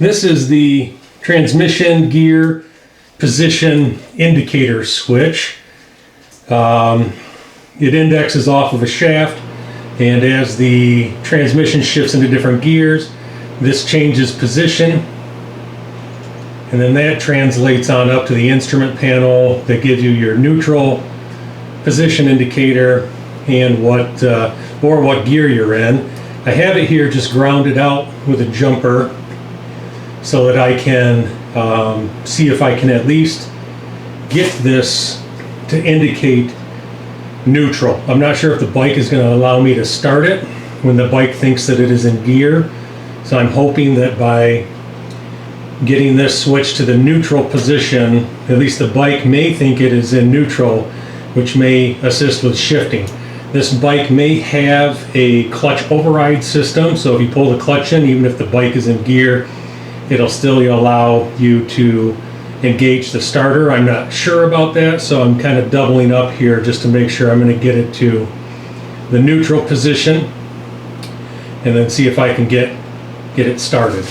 This is the transmission gear position indicator switch. It indexes off of a shaft, and as the transmission shifts into different gears, this changes position, and then that translates on up to the instrument panel that gives you your neutral position indicator and what gear you're in. I have it here just grounded out with a jumper so that I can see if I can at least get this to indicate neutral. I'm not sure if the bike is going to allow me to start it when the bike thinks that it is in gear. So I'm hoping that by getting this switch to the neutral position, at least the bike may think it is in neutral, which may assist with shifting. This bike may have a clutch override system, so if you pull the clutch in, even if the bike is in gear, it'll still allow you to engage the starter. I'm not sure about that, so I'm kind of doubling up here just to make sure I'm going to get it to the neutral position and then see if I can get it started.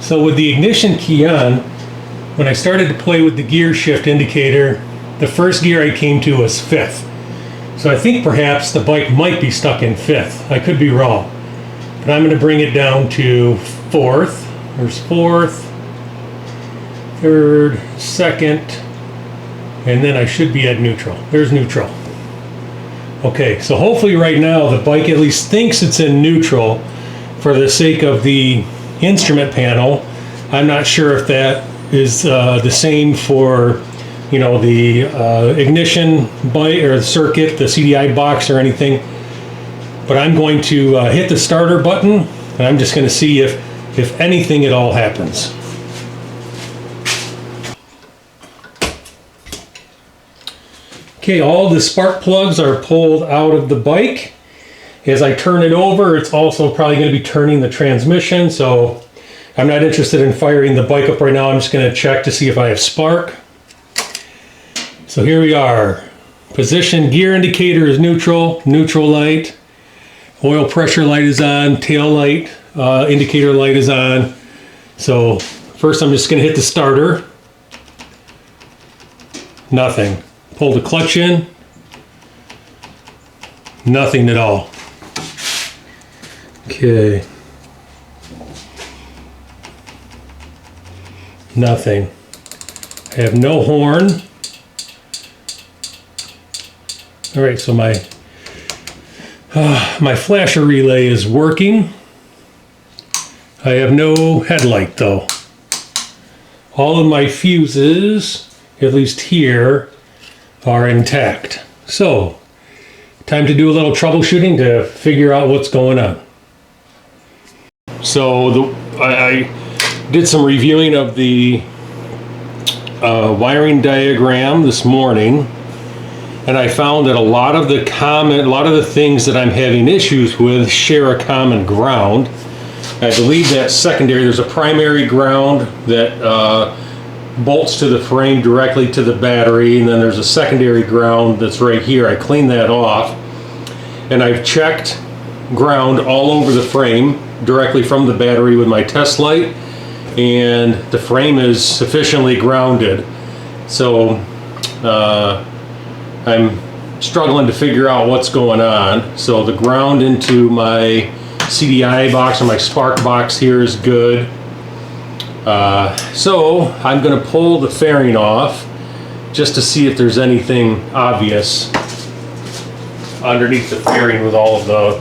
So with the ignition key on, when I started to play with the gear shift indicator, the first gear I came to was 5th. So I think perhaps the bike might be stuck in 5th. I could be wrong. But I'm going to bring it down to 4th. There's 4th, 3rd, 2nd, and then I should be at neutral. There's neutral. Okay, so hopefully right now the bike at least thinks it's in neutral for the sake of the instrument panel. I'm not sure if that is the same for, you know, the ignition bike or the circuit, the CDI box or anything. But I'm going to hit the starter button, and I'm just going to see if anything at all happens. Okay, all the spark plugs are pulled out of the bike. As I turn it over, it's also probably going to be turning the transmission, so I'm not interested in firing the bike up right now. I'm just going to check to see if I have spark. So here we are. Position gear indicator is neutral, neutral light. Oil pressure light is on, tail light indicator light is on. So first I'm just going to hit the starter. Nothing. Pull the clutch in. Nothing at all. Okay. Nothing. I have no horn. All right, so my flasher relay is working. I have no headlight though. All of my fuses, at least here, are intact. So, time to do a little troubleshooting to figure out what's going on. So I did some reviewing of the wiring diagram this morning, and I found that a lot of the things that I'm having issues with share a common ground. I believe that secondary, there's a primary ground that bolts to the frame directly to the battery, and then there's a secondary ground that's right here. I cleaned that off, and I've checked ground all over the frame directly from the battery with my test light, and the frame is sufficiently grounded. So I'm struggling to figure out what's going on. So the ground into my CDI box or my spark box here is good. So I'm going to pull the fairing off just to see if there's anything obvious underneath the fairing with all of the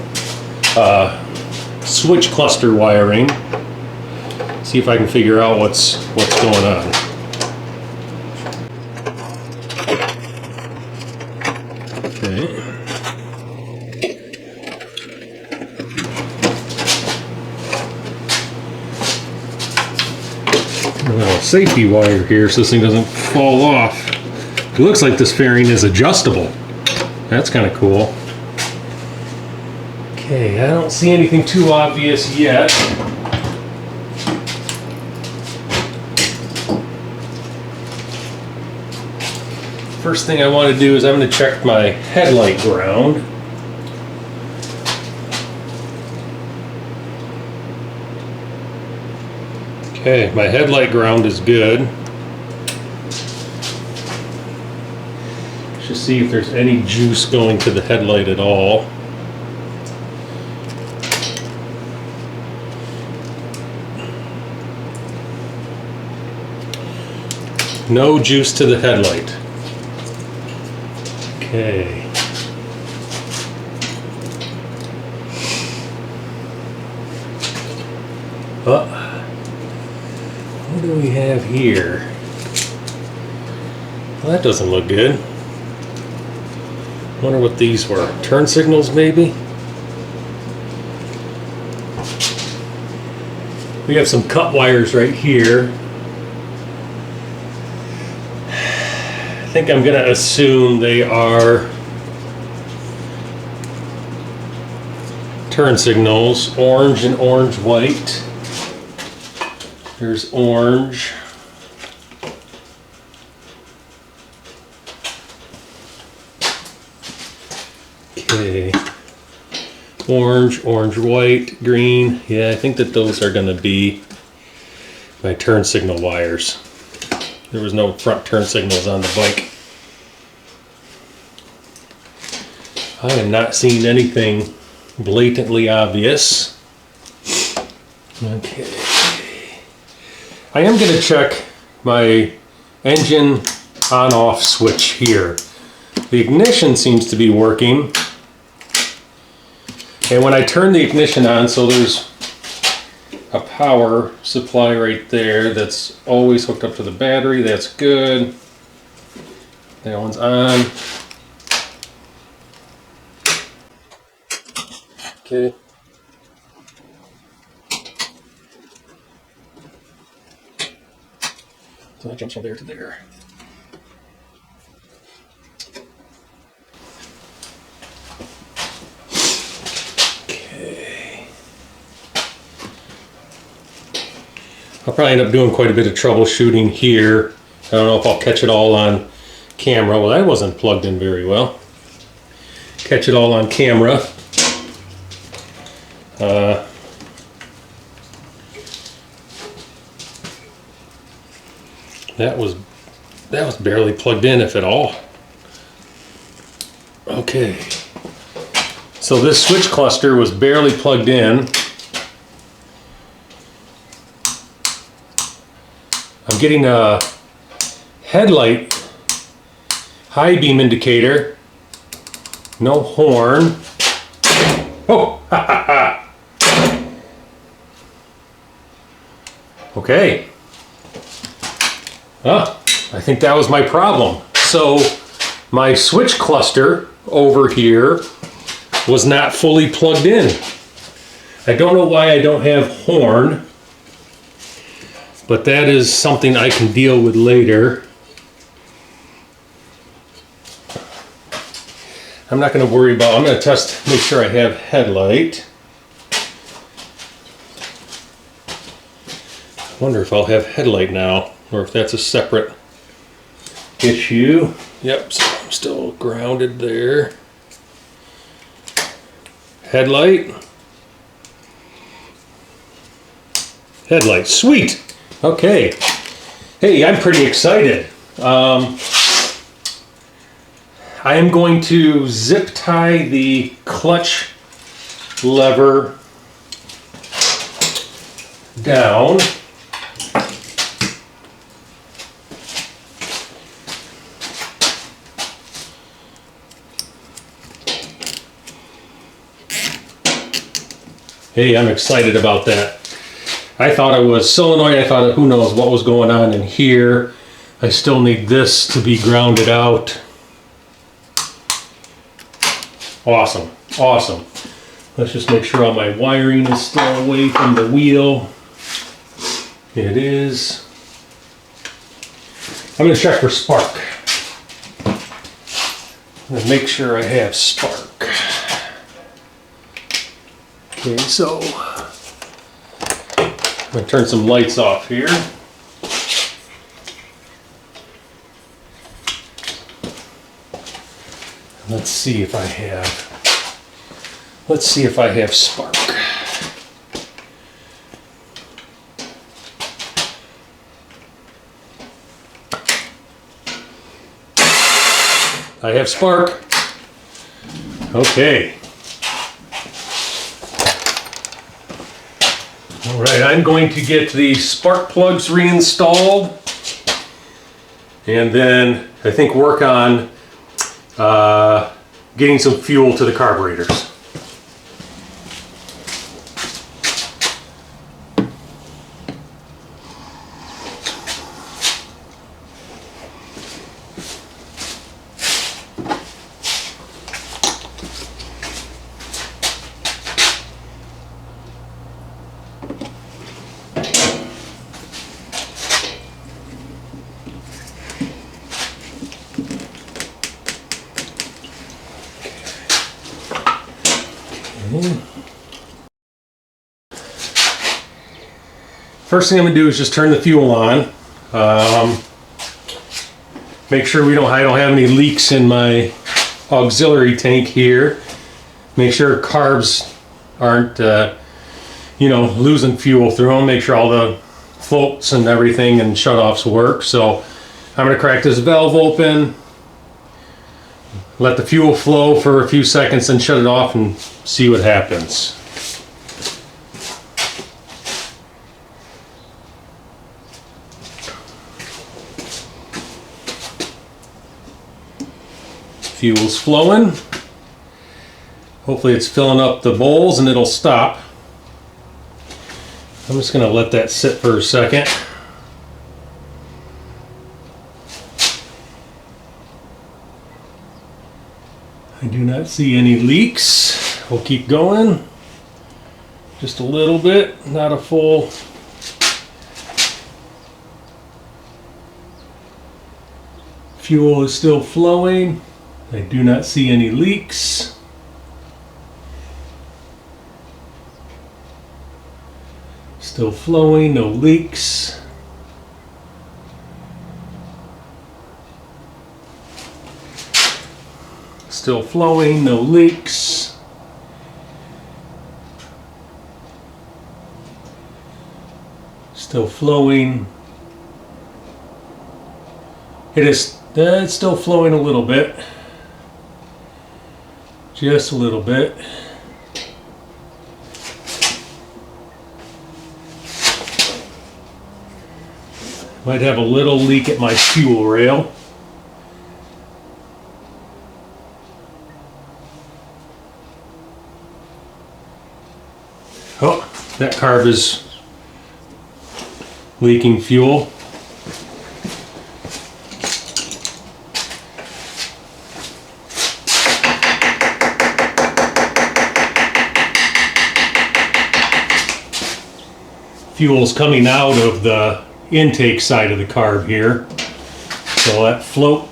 switch cluster wiring. See if I can figure out what's going on. Okay. A little safety wire here so this thing doesn't fall off. It looks like this fairing is adjustable. That's kind of cool. Okay, I don't see anything too obvious yet. First thing I want to do is I'm going to check my headlight ground. Okay, my headlight ground is good. Let's just see if there's any juice going to the headlight at all. No juice to the headlight. Okay. What do we have here? Well, that doesn't look good. Wonder what these were. Turn signals, maybe? We have some cut wires right here. I think I'm going to assume they are turn signals, orange and orange white. There's orange. Okay. Orange, orange, white, green. Yeah, I think that those are going to be my turn signal wires. There was no front turn signals on the bike. I am not seeing anything blatantly obvious. Okay. I am going to check my engine on-off switch here. The ignition seems to be working. And when I turn the ignition on, so there's a power supply right there that's always hooked up to the battery. That's good. That one's on. Okay. So that jumps from there to there. Okay. I'll probably end up doing quite a bit of troubleshooting here. I don't know if I'll catch it all on camera. Well, that wasn't plugged in very well. Catch it all on camera. That was barely plugged in, if at all. Okay. So this switch cluster was barely plugged in. I'm getting a headlight high beam indicator. No horn. Oh! Ha ha ha! Okay. Ah, I think that was my problem. So my switch cluster over here was not fully plugged in. I don't know why I don't have horn, but that is something I can deal with later. I'm not going to worry about, I'm going to test, make sure I have headlight. I wonder if I'll have headlight now, or if that's a separate issue. Yep, so I'm still grounded there. Headlight. Headlight, sweet. Okay. Hey, I'm pretty excited. I am going to zip tie the clutch lever down. Hey, I'm excited about that. I thought it was solenoid. I thought, who knows what was going on in here. I still need this to be grounded out. Awesome, awesome. Let's just make sure all my wiring is still away from the wheel. It is. I'm going to check for spark. I'm going to make sure I have spark. Okay, so I'm going to turn some lights off here. Let's see if I have spark. I have spark. Okay. All right, I'm going to get the spark plugs reinstalled, and then I think work on getting some fuel to the carburetors. First thing I'm going to do is just turn the fuel on. Make sure I don't have any leaks in my auxiliary tank here. Make sure carbs aren't, losing fuel through them. Make sure all the floats and everything and shutoffs work. So I'm going to crack this valve open, let the fuel flow for a few seconds, and shut it off and see what happens. Fuel's flowing. Hopefully it's filling up the bowls and it'll stop. I'm just going to let that sit for a second. I do not see any leaks. We'll keep going. Just a little bit, not a full. Fuel is still flowing. I do not see any leaks. Still flowing, no leaks. Still flowing, no leaks. Still flowing. It's still flowing a little bit. Just a little bit. Might have a little leak at my fuel rail. Oh, that carb is leaking fuel. Fuel's coming out of the intake side of the carb here. So that floats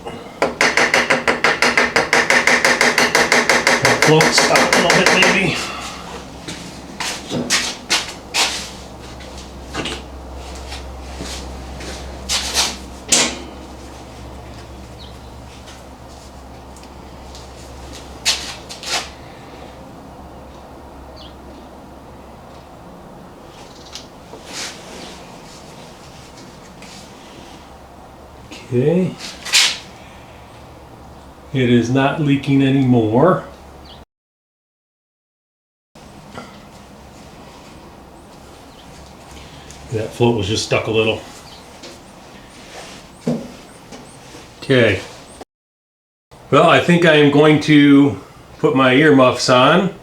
up a little bit maybe. Okay, it is not leaking anymore. That float was just stuck a little. Okay, well, I think I am going to put my earmuffs on.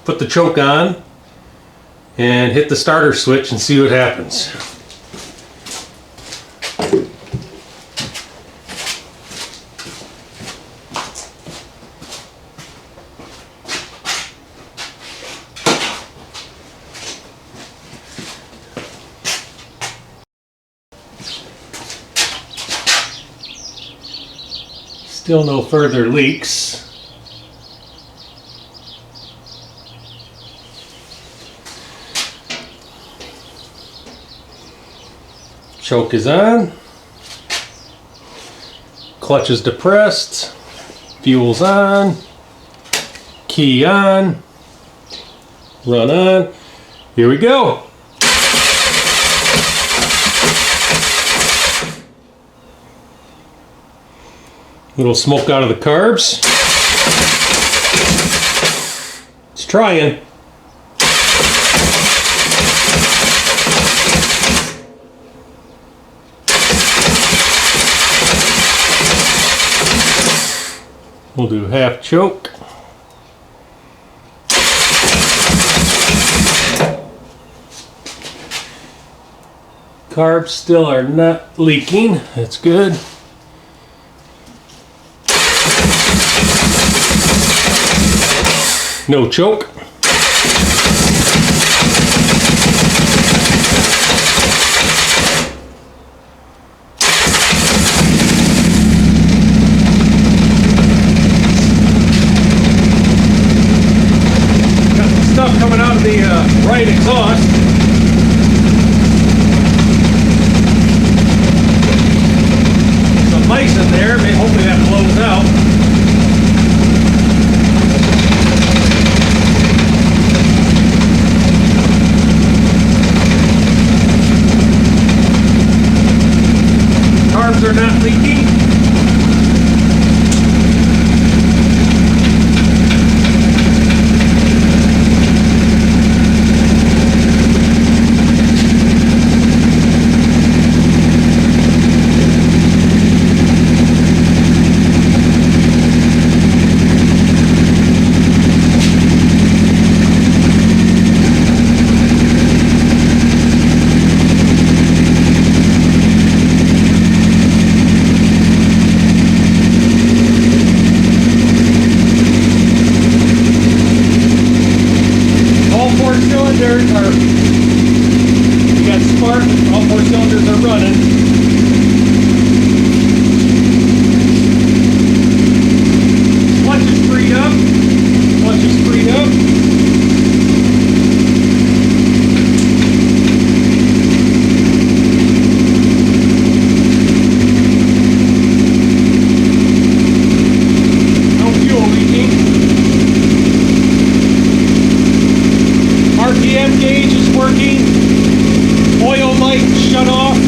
Put the choke on and hit the starter switch and see what happens. Still no further leaks. Choke is on, clutch is depressed, fuel's on, key on, run on. Here we go. Little smoke out of the carbs. It's trying. We'll do half choke. Carbs still are not leaking. That's good. No choke. Got some stuff coming out of the right exhaust. Some mice in there. Hopefully that blows out. Carbs are not leaking. We got spark, all 4 cylinders are running. Clutch is freed up. Clutch is freed up. No fuel leaking. RPM gauge is working. Oil light shut off.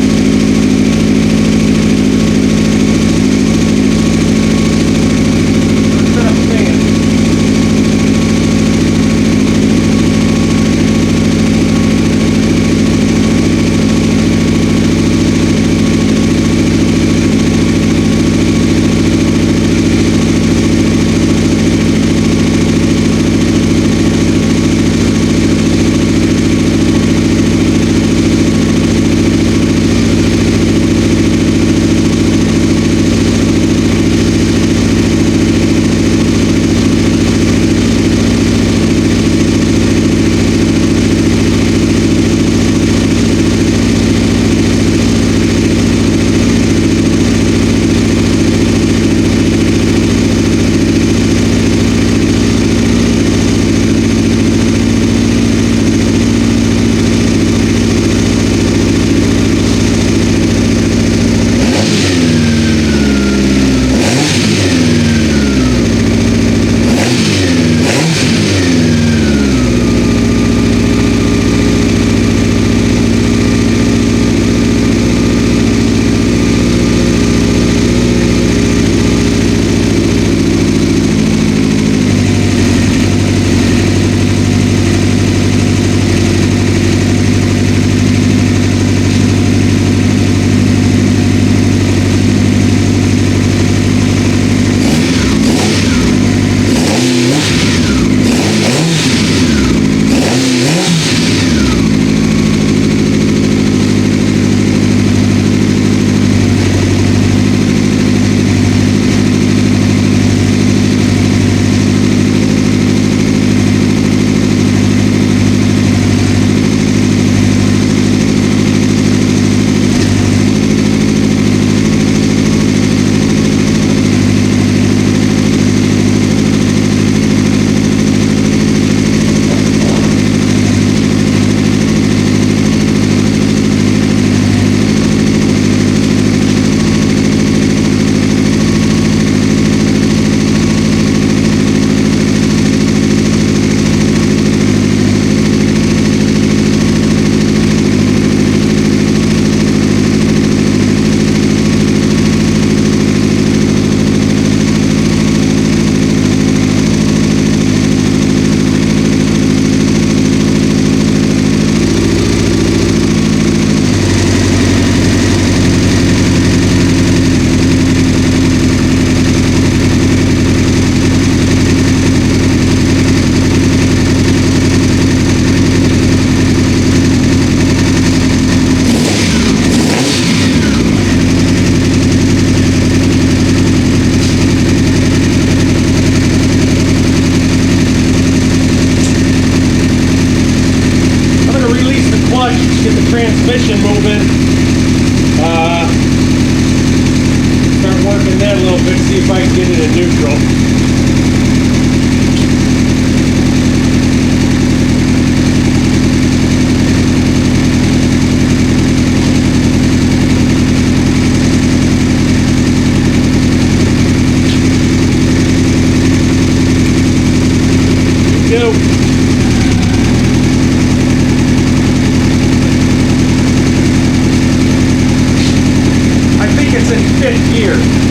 transmission moving. Start working that a little bit, see if I can get it in neutral. Go. I think it's in 5th gear.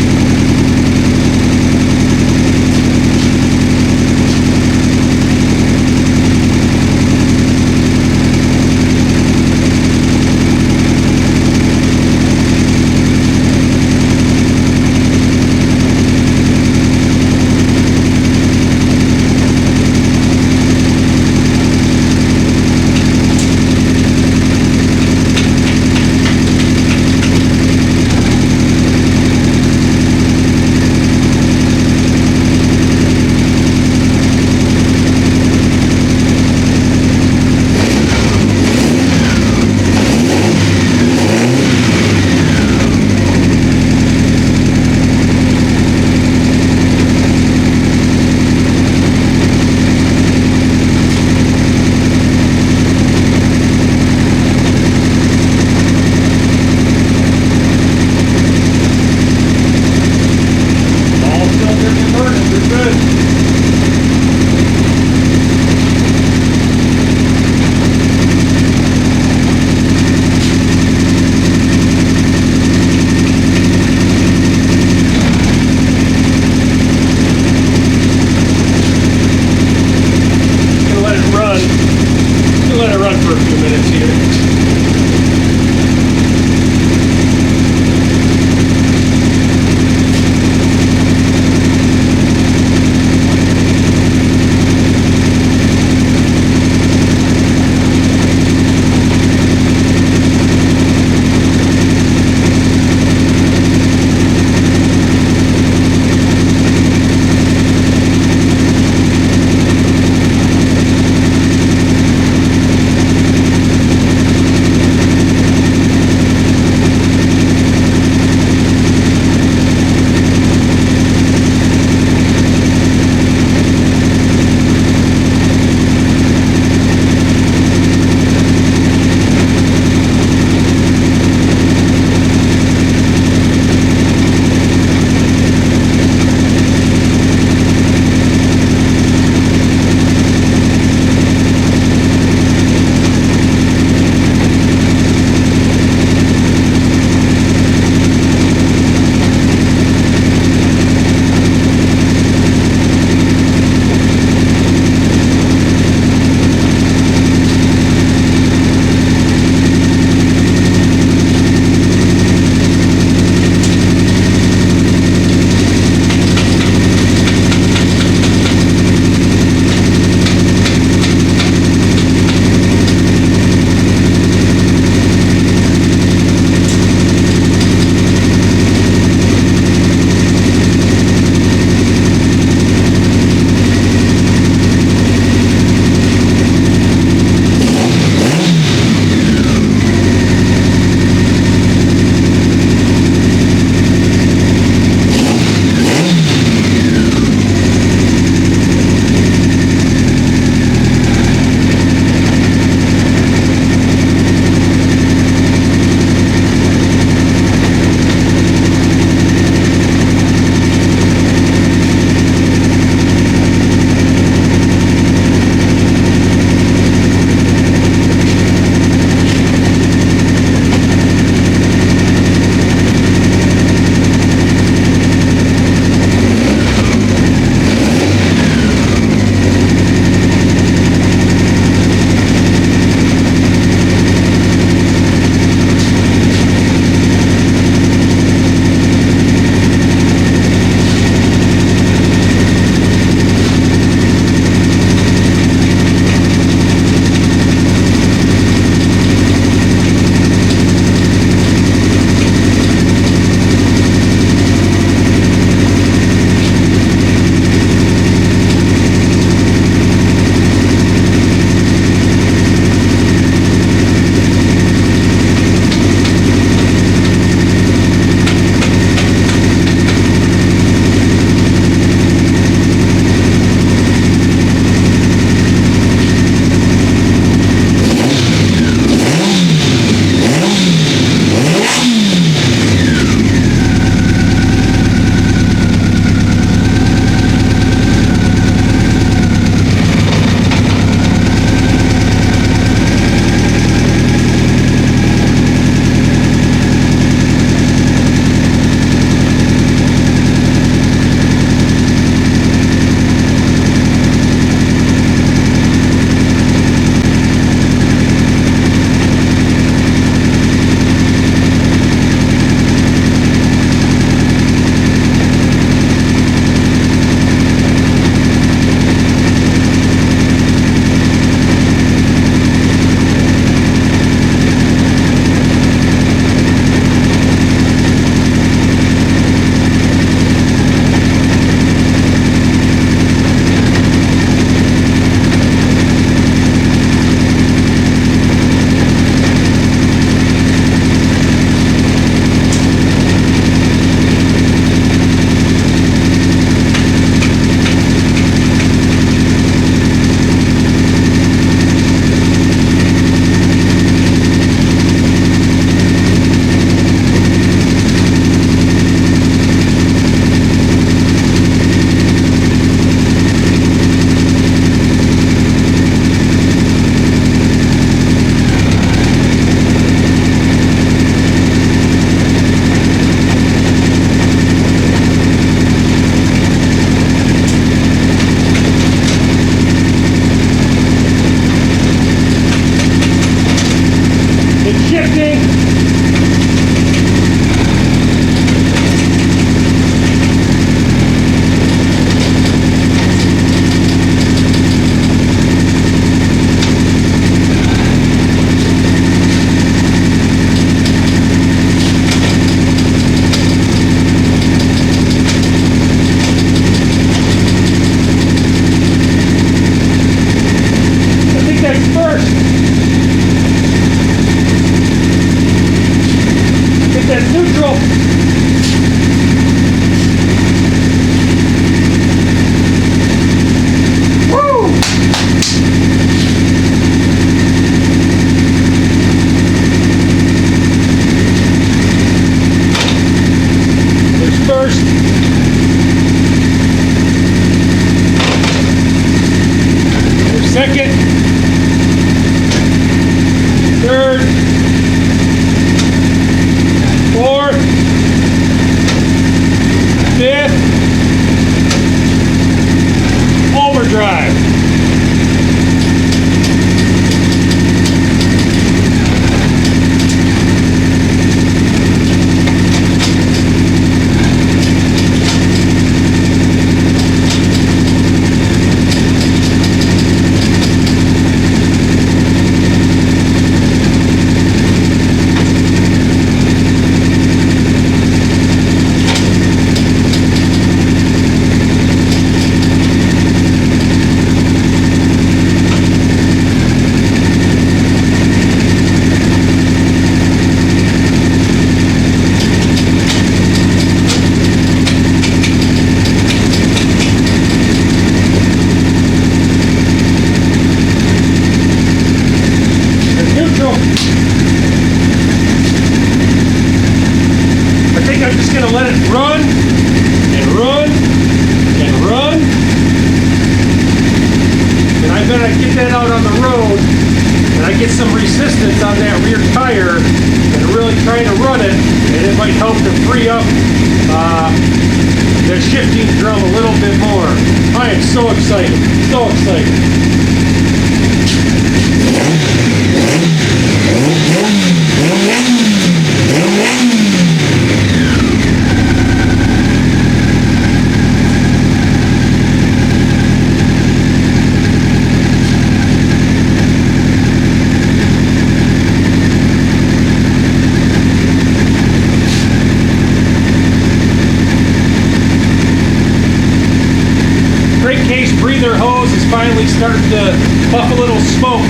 second, third, fourth, fifth, overdrive. Some resistance on that rear tire and really trying to run it, and it might help to free up the shifting drum a little bit more. I am so excited, so excited. Breather hose is finally starting to puff a little smoke.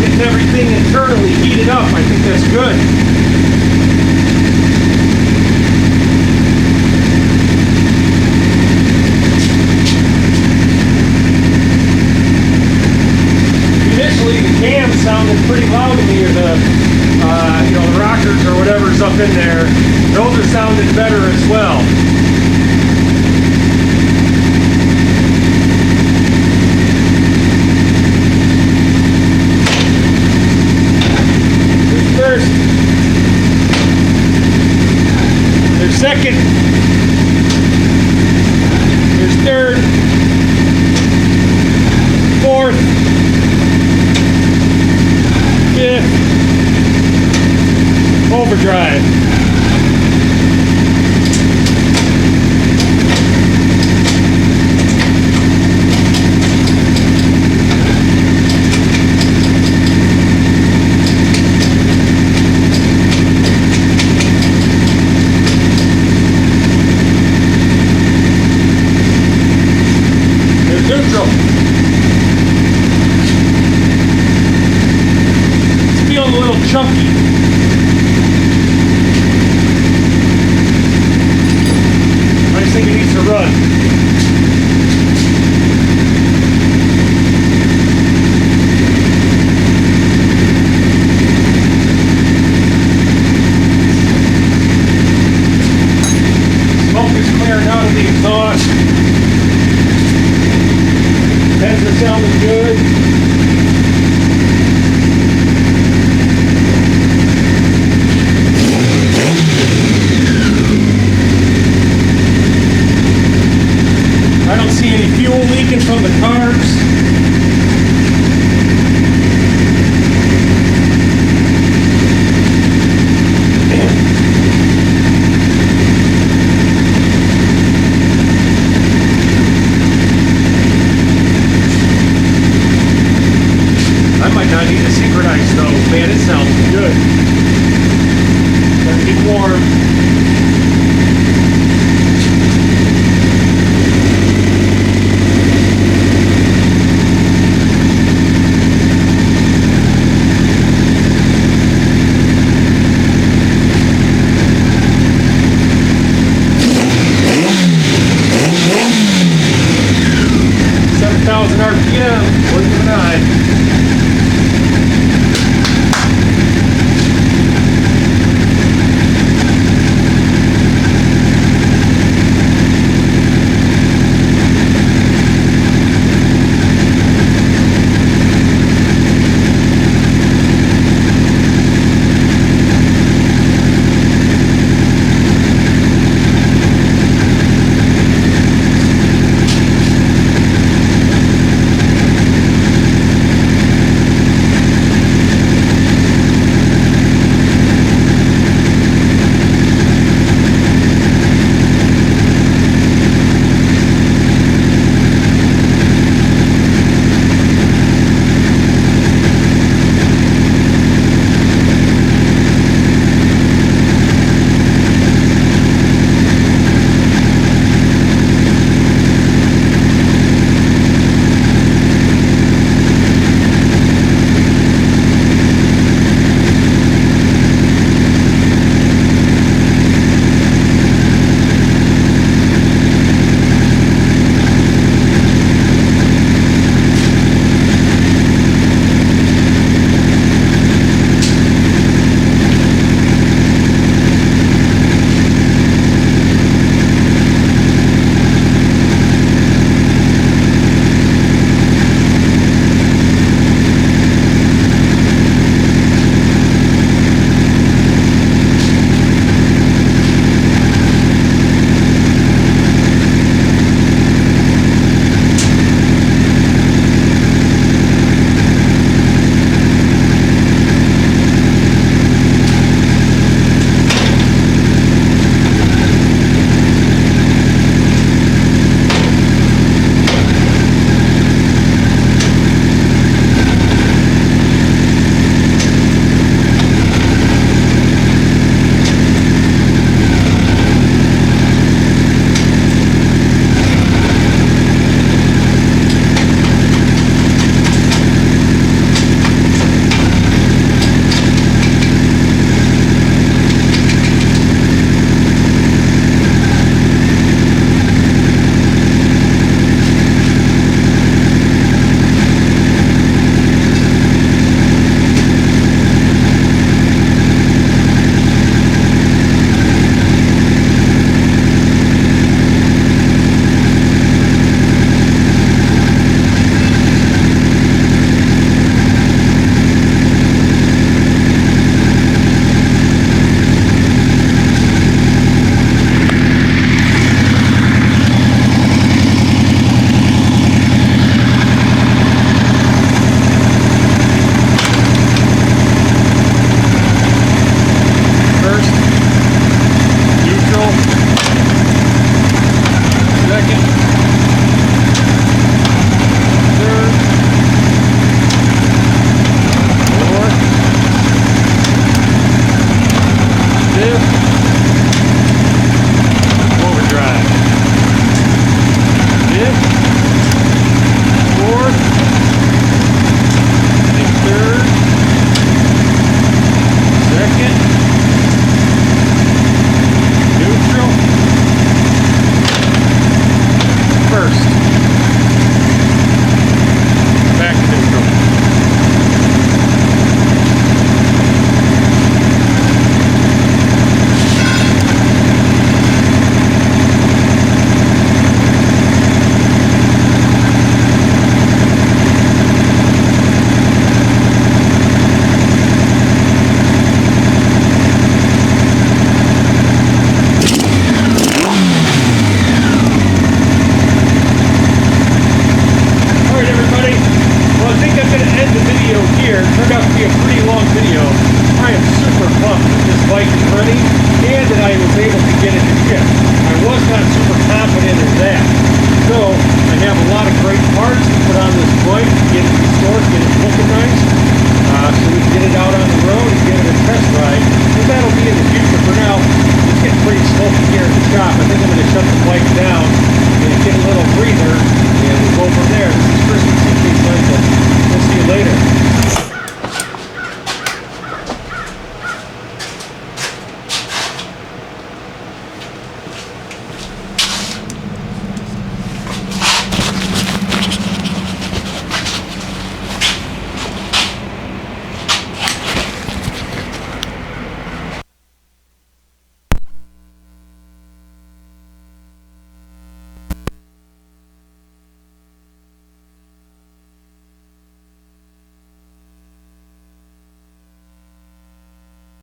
Getting everything internally heated up. I think that's good. Initially, the cam sounded pretty loud to me, or the the rockers or whatever's up in there. Those are sounding better as well. There's second, there's third, fourth, fifth, overdrive. Chunky. I just think it needs to run. Smoke is clearing out of the exhaust. Heads are sounding good. I don't see any fuel leaking from the carbs. I might not need to synchronize those. Man, it sounds good. Starting to get warm. RPM, blink of an eye. here. It turned out to be a pretty long video. I am super pumped that this bike is running and that I was able to get it to ship. I was not super confident in that. So I have a lot of great parts.